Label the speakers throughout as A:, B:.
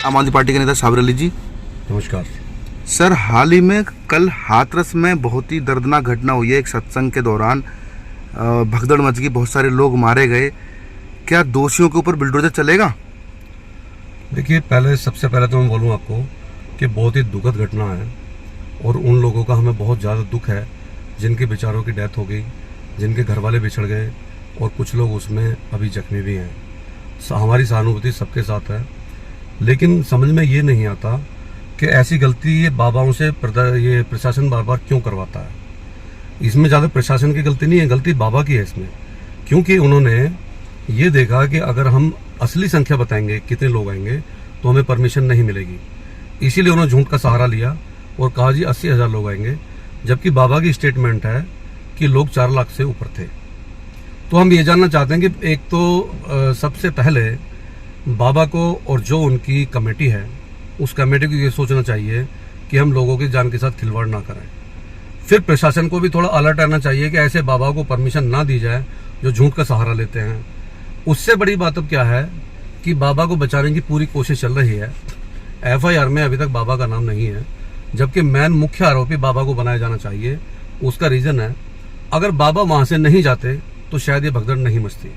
A: आम आदमी पार्टी के नेता साबिर अली जी,
B: नमस्कार
A: सर। हाल ही में कल हाथरस में बहुत ही दर्दनाक घटना हुई है। एक सत्संग के दौरान भगदड़ मच गई, बहुत सारे लोग मारे गए। क्या दोषियों के ऊपर बुलडोजर चलेगा?
B: देखिए, सबसे पहले तो मैं बोलूँ आपको कि बहुत ही दुखद घटना है और उन लोगों का हमें बहुत ज़्यादा दुख है जिनके बेचारों की डेथ हो गई, जिनके घर वाले बिछड़ गए और कुछ लोग उसमें अभी जख्मी भी हैं। हमारी सहानुभूति सबके साथ है, लेकिन समझ में ये नहीं आता कि ऐसी गलती ये बाबाओं से ये प्रशासन बार बार क्यों करवाता है। इसमें ज़्यादा प्रशासन की गलती नहीं है, गलती बाबा की है इसमें, क्योंकि उन्होंने ये देखा कि अगर हम असली संख्या बताएंगे कितने लोग आएंगे तो हमें परमिशन नहीं मिलेगी। इसीलिए उन्होंने झूठ का सहारा लिया और कहा जी 80,000 लोग आएंगे, जबकि बाबा की स्टेटमेंट है कि लोग 4 लाख से ऊपर थे। तो हम ये जानना चाहते हैं कि एक तो सबसे पहले बाबा को और जो उनकी कमेटी है उस कमेटी को ये सोचना चाहिए कि हम लोगों की जान के साथ खिलवाड़ ना करें। फिर प्रशासन को भी थोड़ा अलर्ट रहना चाहिए कि ऐसे बाबा को परमिशन ना दी जाए जो झूठ का सहारा लेते हैं। उससे बड़ी बात अब क्या है कि बाबा को बचाने की पूरी कोशिश चल रही है। FIR में अभी तक बाबा का नाम नहीं है, जबकि मेन मुख्य आरोपी बाबा को बनाया जाना चाहिए। उसका रीज़न है, अगर बाबा वहाँ से नहीं जाते तो शायद ये भगदड़ नहीं मचती।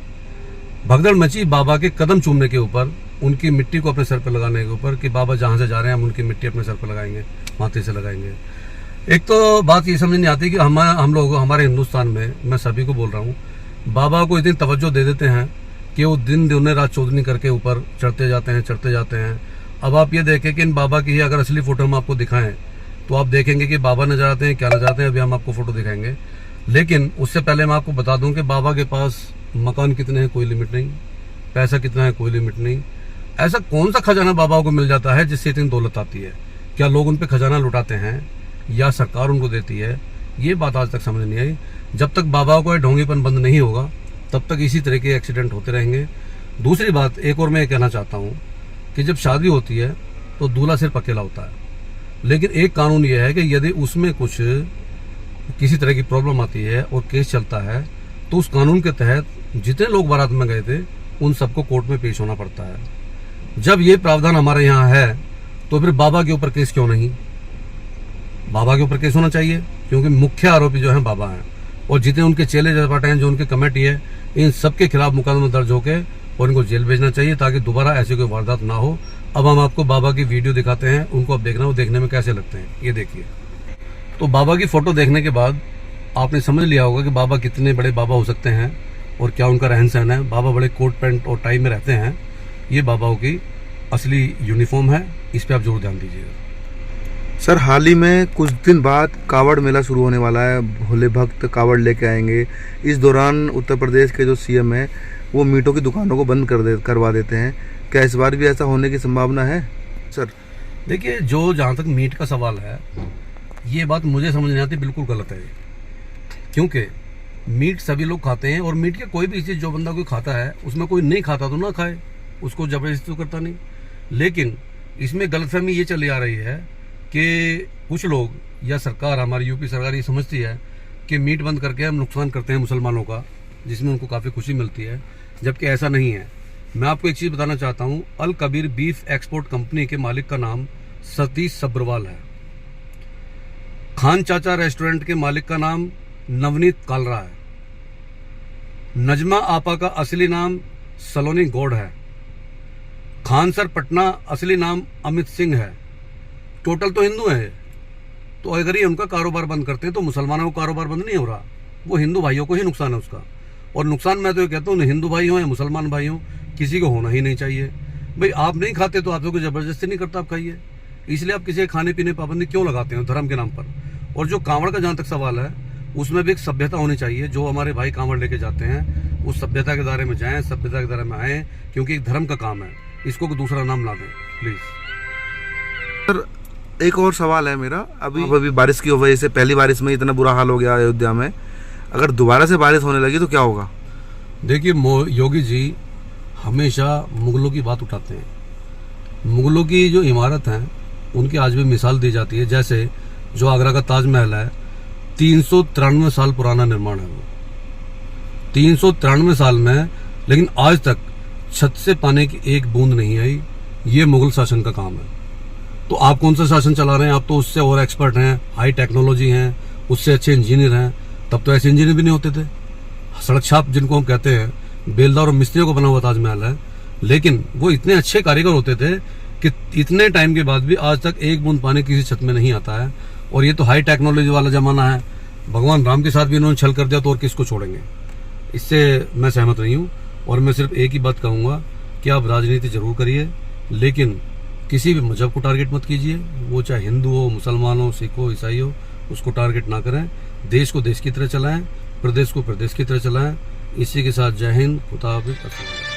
B: भगदड़ मची बाबा के कदम चूमने के ऊपर, उनकी मिट्टी को अपने सर पर लगाने के ऊपर कि बाबा जहाँ से जा रहे हैं हम उनकी मिट्टी अपने सर पर लगाएंगे, माथे से लगाएंगे। एक तो बात ये समझ नहीं आती कि हम लोग हमारे हिंदुस्तान में, मैं सभी को बोल रहा हूँ, बाबा को इतनी तवज्जो दे देते हैं कि वो दिन रात चौधरी करके ऊपर चढ़ते जाते हैं। अब आप ये देखें कि इन बाबा की अगर असली फोटो हम आपको दिखाएं तो आप देखेंगे कि बाबा नजर आते हैं, क्या नजर आते हैं, अभी हम आपको फोटो दिखाएंगे। लेकिन उससे पहले मैं आपको बता दूं कि बाबा के पास मकान कितने हैं कोई लिमिट नहीं, पैसा कितना है कोई लिमिट नहीं। ऐसा कौन सा खजाना बाबा को मिल जाता है जिससे इतनी दौलत आती है? क्या लोग उन पे खजाना लुटाते हैं या सरकार उनको देती है? ये बात आज तक समझ नहीं आई। जब तक बाबा को ढोंगीपन बंद नहीं होगा तब तक इसी तरह के एक्सीडेंट होते रहेंगे। दूसरी बात एक और मैं कहना चाहता हूँ कि जब शादी होती है तो दूल्हा सिर्फ अकेला होता है, लेकिन एक कानून यह है कि यदि उसमें कुछ किसी तरह की प्रॉब्लम आती है और केस चलता है तो उस कानून के तहत जितने लोग बारात में गए थे उन सबको कोर्ट में पेश होना पड़ता है। जब ये प्रावधान हमारे यहाँ है तो फिर बाबा के ऊपर केस क्यों नहीं? बाबा के ऊपर केस होना चाहिए, क्योंकि मुख्य आरोपी जो है बाबा हैं और जितने उनके चेले जपाटे हैं, जो उनकी कमेटी है, इन सबके खिलाफ मुकदमा दर्ज होकर और इनको जेल भेजना चाहिए ताकि दोबारा ऐसी कोई वारदात ना हो। अब हम आपको बाबा की वीडियो दिखाते हैं, उनको अब देखना, वो देखने में कैसे लगते हैं। ये देखिए, तो बाबा की फोटो देखने के बाद आपने समझ लिया होगा कि बाबा कितने बड़े बाबा हो सकते हैं और क्या उनका रहन सहन है। बाबा बड़े कोट पैंट और टाई में रहते हैं। ये बाबाओं की असली यूनिफॉर्म है, इस पर आप जरूर ध्यान दीजिएगा।
A: सर, हाल ही में कुछ दिन बाद कावड़ मेला शुरू होने वाला है, भोले भक्त कावड़ लेके आएंगे। इस दौरान उत्तर प्रदेश के जो CM है वो मीटों की दुकानों को बंद करवा देते हैं। क्या इस बार भी ऐसा होने की संभावना है? सर
B: देखिए, जो जहाँ तक मीट का सवाल है, ये बात मुझे समझ नहीं आती, बिल्कुल गलत है। क्योंकि मीट सभी लोग खाते हैं और मीट की कोई भी चीज़ जो बंदा कोई खाता है उसमें कोई नहीं खाता तो ना खाए, उसको जबरदस्ती तो करता नहीं। लेकिन इसमें गलतफहमी ये चली आ रही है कि कुछ लोग या सरकार, हमारी UP सरकार ये समझती है कि मीट बंद करके हम नुकसान करते हैं मुसलमानों का, जिसमें उनको काफ़ी खुशी मिलती है, जबकि ऐसा नहीं है। मैं आपको एक चीज़ बताना चाहता हूँ, अल कबीर बीफ एक्सपोर्ट कंपनी के मालिक का नाम सतीश सब्रवाल है। खान चाचा रेस्टोरेंट के मालिक का नाम नवनीत कालरा है। नजमा आपा का असली नाम सलोनी गौड़ है। खान सर पटना असली नाम अमित सिंह है। टोटल तो हिंदू है, तो अगर ये उनका कारोबार बंद करते हैं तो मुसलमानों का कारोबार बंद नहीं हो रहा, वो हिंदू भाइयों को ही नुकसान है उसका। और नुकसान मैं तो ये कहता हूँ, हिंदू भाई हों या मुसलमान भाई हों, किसी को होना ही नहीं चाहिए। भाई आप नहीं खाते तो आपको कोई जबरदस्ती नहीं करता आप खाइए, इसलिए आप किसी खाने पीने पाबंदी क्यों लगाते हैं धर्म के नाम पर? और जो कांवड़ का जहाँ तक सवाल है, उसमें भी एक सभ्यता होनी चाहिए। जो हमारे भाई कांवड़ लेके जाते हैं उस सभ्यता के दायरे में जाएं, सभ्यता के दायरे में आए, क्योंकि एक धर्म का काम है, इसको दूसरा नाम ला दें प्लीज।
A: सर, एक और सवाल है मेरा। अभी बारिश की वजह से पहली बारिश में इतना बुरा हाल हो गया अयोध्या में, अगर दोबारा से बारिश होने लगी तो क्या होगा?
B: देखिए, योगी जी हमेशा मुगलों की बात उठाते हैं। मुगलों की जो इमारत हैं उनकी आज भी मिसाल दी जाती है। जैसे जो आगरा का ताजमहल है, 393 साल पुराना निर्माण है वो, 393 साल में, लेकिन आज तक छत से पानी की एक बूंद नहीं आई। ये मुगल शासन का काम है। तो आप कौन सा शासन चला रहे हैं? आप तो उससे और एक्सपर्ट हैं, हाई टेक्नोलॉजी हैं, उससे अच्छे इंजीनियर हैं। तब तो ऐसे इंजीनियर भी नहीं होते थे। सड़क छाप जिनको हम कहते हैं, बेलदार और मिस्त्रियों को बना हुआ ताजमहल है, लेकिन वो इतने अच्छे कारीगर होते थे कि इतने टाइम के बाद भी आज तक एक बूंद पानी किसी छत में नहीं आता है। और ये तो हाई टेक्नोलॉजी वाला जमाना है। भगवान राम के साथ भी इन्होंने छल कर दिया, तो और किसको छोड़ेंगे? इससे मैं सहमत नहीं हूँ। और मैं सिर्फ एक ही बात कहूँगा कि आप राजनीति जरूर करिए, लेकिन किसी भी मजहब को टारगेट मत कीजिए। वो चाहे हिंदू हो, मुसलमान हो, सिख हो, ईसाई हो, उसको टारगेट ना करें। देश को देश की तरह चलाएं, प्रदेश को प्रदेश की तरह चलाएं। इसी के साथ जय हिंद, खुदा हाफिज़।